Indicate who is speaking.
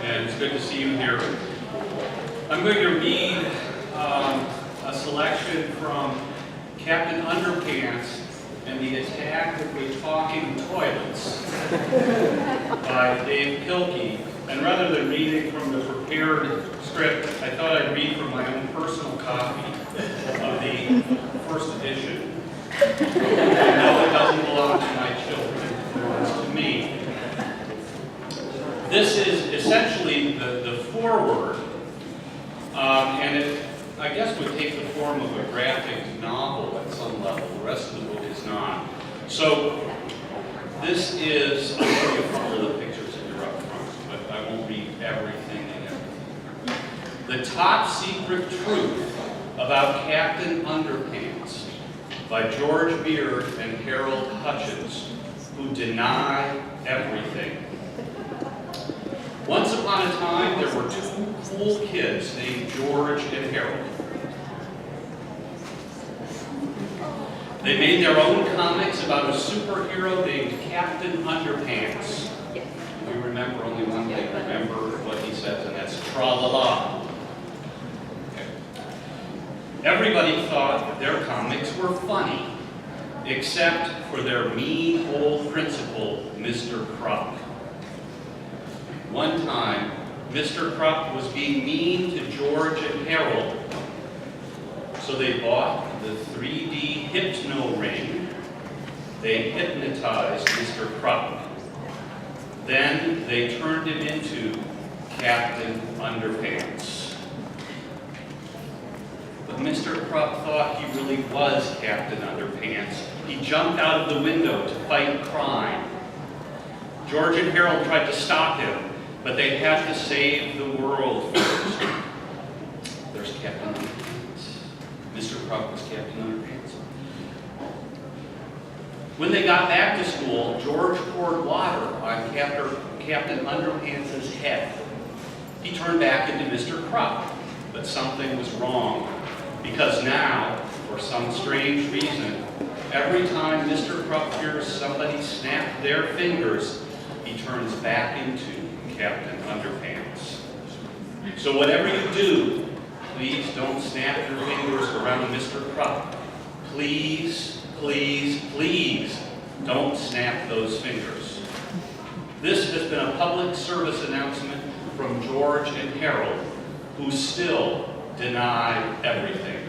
Speaker 1: and it's good to see you here. I'm going to read a selection from Captain Underpants and the Attack of the Talking Toilets by Dave Pilkey. And rather than reading from the prepared script, I thought I'd read from my own personal copy of the first edition. No, it doesn't belong to my children, it belongs to me. This is essentially the foreword, and it, I guess, would take the form of a graphic novel at some level. The rest of the book is not. So this is, I'll show you a couple of the pictures that are up front, but I won't read everything and everything. The Top Secret Truth About Captain Underpants by George Beard and Harold Hutchins, who deny everything. Once upon a time, there were two cool kids named George and Harold. They made their own comics about a superhero named Captain Underpants. We remember only one thing. Remember what he says, and that's tra-la-la. Okay. Everybody thought that their comics were funny, except for their mean old principal, Mr. Krupp. One time, Mr. Krupp was being mean to George and Harold, so they bought the 3D Hypno Ring. They hypnotized Mr. Krupp. Then they turned him into Captain Underpants. But Mr. Krupp thought he really was Captain Underpants. He jumped out of the window to fight crime. George and Harold tried to stop him, but they had to save the world first. There's Captain Underpants. Mr. Krupp was Captain Underpants. When they got back to school, George poured water on Captain Underpants' head. He turned back into Mr. Krupp, but something was wrong, because now, for some strange reason, every time Mr. Krupp hears somebody snap their fingers, he turns back into Captain Underpants. So whatever you do, please don't snap your fingers around Mr. Krupp. Please, please, please don't snap those fingers. This has been a public service announcement from George and Harold, who still deny everything.